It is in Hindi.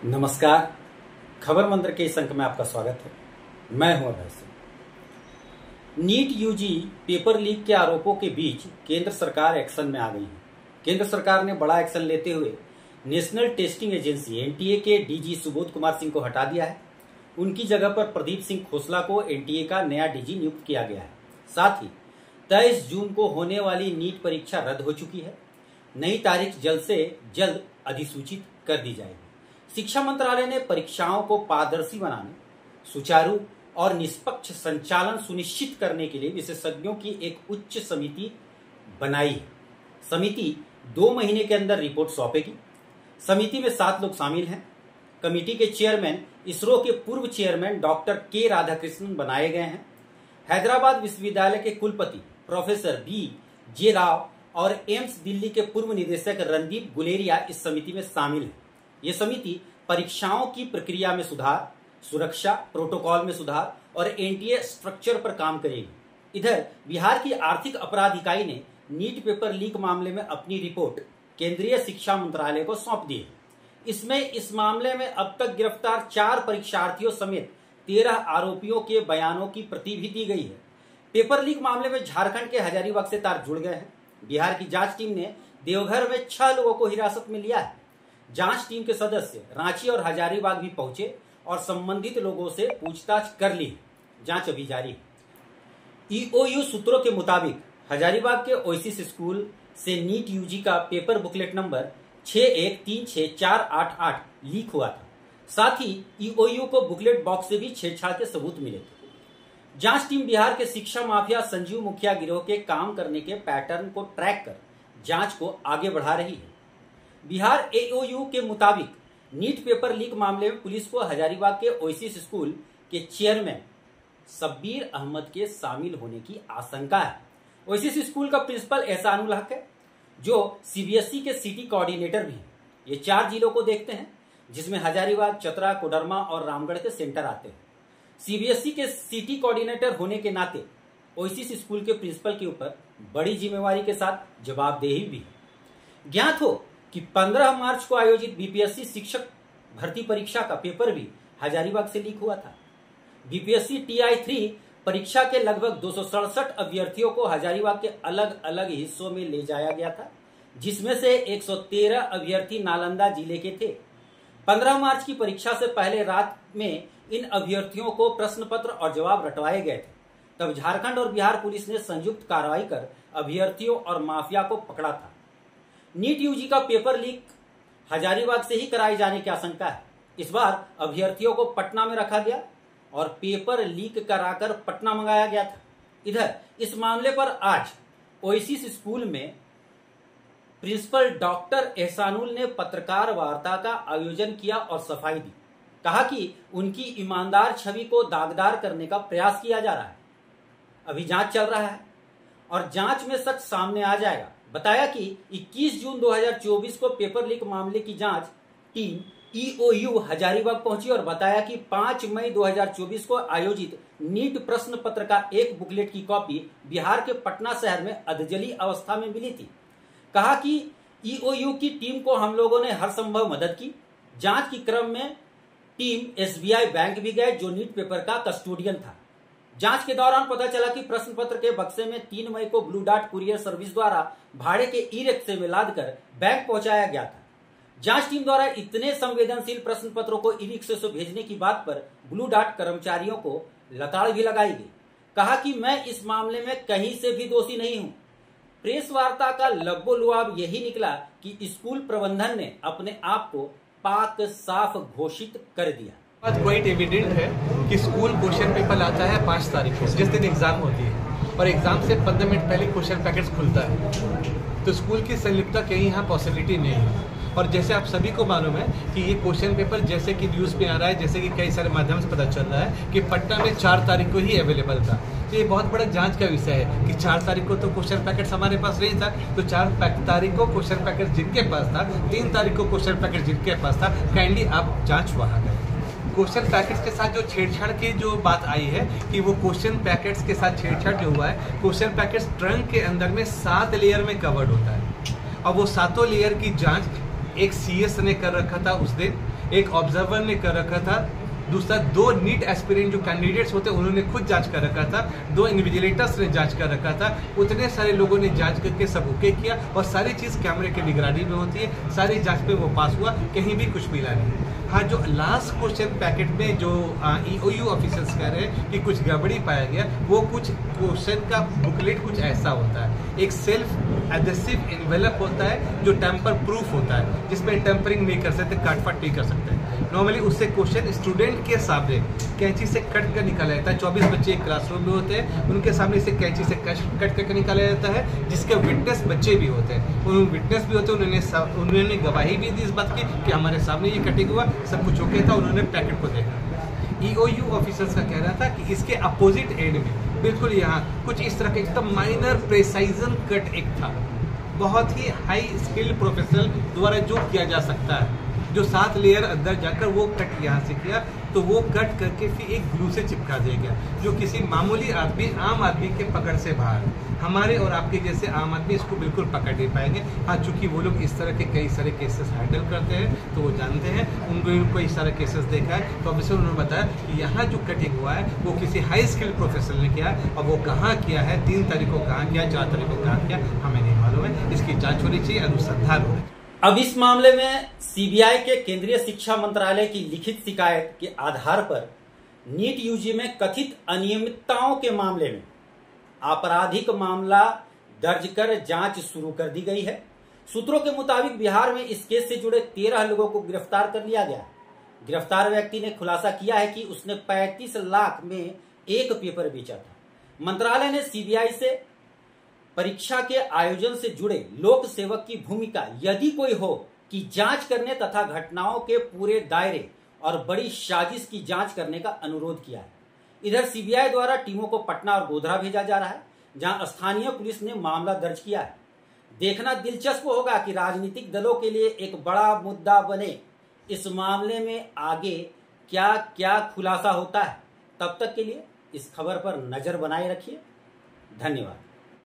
नमस्कार। खबर मंत्र के इस अंक में आपका स्वागत है। मैं हूं Abhay Singh. NEET UG paper leak के आरोपों के बीच केंद्र सरकार एक्शन में आ गई है। केंद्र सरकार ने बड़ा एक्शन लेते हुए नेशनल टेस्टिंग एजेंसी एनटीए के डीजी सुबोध कुमार सिंह को हटा दिया है। उनकी जगह पर प्रदीप सिंह खोसला को एनटीए का नया डीजी नियुक्त किया गया है। साथ ही 23 जून को होने वाली नीट परीक्षा रद्द हो चुकी है। नई तारीख जल्द से जल्द अधिसूचित कर दी जाएगी। शिक्षा मंत्रालय ने परीक्षाओं को पारदर्शी बनाने, सुचारू और निष्पक्ष संचालन सुनिश्चित करने के लिए विशेषज्ञों की एक उच्च समिति बनाई है। समिति 2 महीने के अंदर रिपोर्ट सौंपेगी। समिति में 7 लोग शामिल हैं। कमेटी के चेयरमैन इसरो के पूर्व चेयरमैन डॉक्टर के राधाकृष्णन बनाए गए हैं। हैदराबाद विश्वविद्यालय के कुलपति प्रोफेसर बी.जे. राव और एम्स दिल्ली के पूर्व निदेशक रणदीप गुलेरिया इस समिति में शामिल है। ये समिति परीक्षाओं की प्रक्रिया में सुधार, सुरक्षा प्रोटोकॉल में सुधार और एनटीए स्ट्रक्चर पर काम करेगी। इधर बिहार की आर्थिक अपराध इकाई ने नीट पेपर लीक मामले में अपनी रिपोर्ट केंद्रीय शिक्षा मंत्रालय को सौंप दी है। इसमें इस मामले में अब तक गिरफ्तार 4 परीक्षार्थियों समेत 13 आरोपियों के बयानों की प्रति भी दी गई है। पेपर लीक मामले में झारखंड के हजारीबाग से तार जुड़ गए हैं। बिहार की जांच टीम ने देवघर में 6 लोगों को हिरासत में लिया है। जांच टीम के सदस्य रांची और हजारीबाग भी पहुंचे और संबंधित लोगों से पूछताछ कर ली। जांच अभी जारी है। ईओयू सूत्रों के मुताबिक हजारीबाग के ओएसिस स्कूल से नीट यूजी का पेपर बुकलेट नंबर 6136488 लीक हुआ था। साथ ही ईओयू को बुकलेट बॉक्स से भी छेड़छाड़ के सबूत मिले थे। जांच टीम बिहार के शिक्षा माफिया संजीव मुखिया गिरोह के काम करने के पैटर्न को ट्रैक कर जांच को आगे बढ़ा रही है। बिहार एओयू के मुताबिक नीट पेपर लीक मामले में पुलिस को हजारीबाग के ओएसिस स्कूल के चेयरमैन शब्बीर अहमद के शामिल होने की आशंका है। ओएसिस स्कूल का प्रिंसिपल एहसानुल हक है, जो सीबीएसई के सिटी कोऑर्डिनेटर भी है। ये 4 जिलों को देखते हैं, जिसमें हजारीबाग, चतरा, कोडरमा और रामगढ़ के सेंटर आते हैं। सीबीएसई के सिटी कोऑर्डिनेटर होने के नाते ओएसिस स्कूल के प्रिंसिपल के ऊपर बड़ी जिम्मेवारी के साथ जवाबदेही भी है। ज्ञात हो कि 15 मार्च को आयोजित बीपीएससी शिक्षक भर्ती परीक्षा का पेपर भी हजारीबाग से लीक हुआ था। बीपीएससी TI3 परीक्षा के लगभग 267 अभ्यर्थियों को हजारीबाग के अलग अलग हिस्सों में ले जाया गया था, जिसमें से 113 अभ्यर्थी नालंदा जिले के थे। 15 मार्च की परीक्षा से पहले रात में इन अभ्यर्थियों को प्रश्न पत्र और जवाब रटवाए गए थे। तब झारखंड और बिहार पुलिस ने संयुक्त कार्रवाई कर अभ्यर्थियों और माफिया को पकड़ा था। नीट यूजी का पेपर लीक हजारीबाग से ही कराए जाने की आशंका है। इस बार अभ्यर्थियों को पटना में रखा गया और पेपर लीक कराकर पटना मंगाया गया था। इधर इस मामले पर आज ओएसिस स्कूल में प्रिंसिपल डॉक्टर एहसानुल ने पत्रकार वार्ता का आयोजन किया और सफाई दी। कहा कि उनकी ईमानदार छवि को दागदार करने का प्रयास किया जा रहा है। अभी जांच चल रहा है और जांच में सच सामने आ जाएगा। बताया कि 21 जून 2024 को पेपर लीक मामले की जांच टीम ईओयू हजारीबाग पहुंची और बताया कि 5 मई 2024 को आयोजित नीट प्रश्न पत्र का एक बुकलेट की कॉपी बिहार के पटना शहर में अधजली अवस्था में मिली थी। कहा कि ईओयू की टीम को हम लोगों ने हर संभव मदद की। जांच के क्रम में टीम एसबीआई बैंक भी गए, जो नीट पेपर का कस्टोडियन था। जांच के दौरान पता चला कि प्रश्न पत्र के बक्से में 3 मई को ब्लू डार्ट कुरियर सर्विस द्वारा भाड़े के ई रिक्शे में लादकर बैंक पहुंचाया गया था। जांच टीम द्वारा इतने संवेदनशील प्रश्न पत्रों को ई रिक्शे से भेजने की बात पर ब्लू डार्ट कर्मचारियों को लताड़ भी लगाई गई। कहा कि मैं इस मामले में कहीं से भी दोषी नहीं हूं। प्रेस वार्ता का लब्बो-लुआब यही निकला कि स्कूल प्रबंधन ने अपने आप को पाक साफ घोषित कर दिया। बात क्वाइट एविडेंट है कि स्कूल क्वेश्चन पेपर आता है 5 तारीख को, जिस दिन एग्जाम होती है, और एग्जाम से 15 मिनट पहले क्वेश्चन पैकेट्स खुलता है। तो स्कूल की संलिप्तता कहीं यहाँ पॉसिबिलिटी नहीं है। और जैसे आप सभी को मालूम है कि ये क्वेश्चन पेपर जैसे कि न्यूज़ में आ रहा है, जैसे कि कई सारे माध्यम से पता चल रहा है कि पटना में 4 तारीख को ही अवेलेबल था। तो ये बहुत बड़ा जांच का विषय है कि 4 तारीख को तो क्वेश्चन पैकेट्स हमारे पास नहीं था, तो 4 तारीख को क्वेश्चन पैकेट जिनके पास था, 3 तारीख को क्वेश्चन पैकेट जिनके पास था, काइंडली आप जाँच वहाँ गए। क्वेश्चन पैकेट्स के साथ जो छेड़छाड़ की जो बात आई है कि वो क्वेश्चन पैकेट्स के साथ छेड़छाड़ जो हुआ है, क्वेश्चन पैकेट्स ट्रंक के अंदर में 7 लेयर में कवर्ड होता है और वो 7 लेयर की जांच एक सीएस ने कर रखा था उस दिन। एक ऑब्जर्वर ने कर रखा था, दूसरा 2 नीट एस्पिरेंट जो कैंडिडेट्स होते हैं उन्होंने खुद जांच कर रखा था, 2 इन्विजिलेटर्स ने जांच कर रखा था। उतने सारे लोगों ने जांच करके सब ओके किया और सारी चीज़ कैमरे की निगरानी में होती है, सारी जांच पे वो पास हुआ, कहीं भी कुछ मिला नहीं। हाँ, जो लास्ट क्वेश्चन पैकेट में जो EOU ऑफिसर्स कह रहे हैं कि कुछ गड़बड़ी पाया गया, वो कुछ क्वेश्चन का बुकलेट कुछ ऐसा होता है, एक सेल्फ एडेसिव एनवेलप होता है जो टेम्पर प्रूफ होता है, जिसमें टेम्परिंग नहीं कर सकते, काटफाट नहीं कर सकते। नॉर्मली उससे क्वेश्चन स्टूडेंट के सामने कैंची से कट कर निकाला जाता है। 24 बच्चे एक क्लासरूम में होते हैं, उनके सामने से कैंची से कट करके निकाला जाता है, जिसके विटनेस बच्चे भी होते हैं, उन विटनेस भी होते हैं, उन्होंने गवाही भी दी इस बात की कि हमारे सामने ये कटिंग हुआ, सब कुछ ओके था, उन्होंने पैकेट को देखा। EOU ऑफिसर्स का कहना था कि इसके अपोजिट एंड में बिल्कुल यहाँ कुछ इस तरह का एकदम माइनर प्रेसाइजन कट एक था, बहुत ही हाई स्किल्ड प्रोफेशनल द्वारा जो किया जा सकता है, जो 7 लेयर अंदर जाकर वो कट यहाँ से किया, तो वो कट करके फिर एक ग्लू से चिपका दिया गया, जो किसी मामूली आदमी, आम आदमी के पकड़ से बाहर। हमारे और आपके जैसे आम आदमी इसको बिल्कुल पकड़ नहीं पाएंगे। हाँ, चूंकि वो लोग इस तरह के कई सारे केसेस हैंडल करते हैं तो वो जानते हैं, उनको इस सारे केसेस देखा है, तो ऑब्वियसली उन्होंने बताया कि यहाँ जो कटिंग हुआ है वो किसी हाई स्किल्ड प्रोफेशनल ने किया है, और वो कहाँ किया है, 3 तारीख को कहाँ किया, 4 तारीख को कहाँ किया, हमें नहीं मालूम है। इसकी जाँच होनी चाहिए, अनुसंधान होना चाहिए। अब इस मामले में CBI के केंद्रीय शिक्षा मंत्रालय की लिखित शिकायत के आधार पर नीट UG में कथित अनियमितताओं के मामले में आपराधिक मामला दर्ज कर जांच शुरू कर दी गई है। सूत्रों के मुताबिक बिहार में इस केस से जुड़े 13 लोगों को गिरफ्तार कर लिया गया। गिरफ्तार व्यक्ति ने खुलासा किया है कि उसने 35 लाख में एक पेपर बेचा था। मंत्रालय ने CBI से परीक्षा के आयोजन से जुड़े लोक सेवक की भूमिका यदि कोई हो की जांच करने तथा घटनाओं के पूरे दायरे और बड़ी साजिश की जांच करने का अनुरोध किया है। इधर CBI द्वारा टीमों को पटना और गोधरा भेजा जा रहा है, जहां स्थानीय पुलिस ने मामला दर्ज किया है। देखना दिलचस्प होगा कि राजनीतिक दलों के लिए एक बड़ा मुद्दा बने इस मामले में आगे क्या क्या खुलासा होता है। तब तक के लिए इस खबर पर नजर बनाए रखिए। धन्यवाद।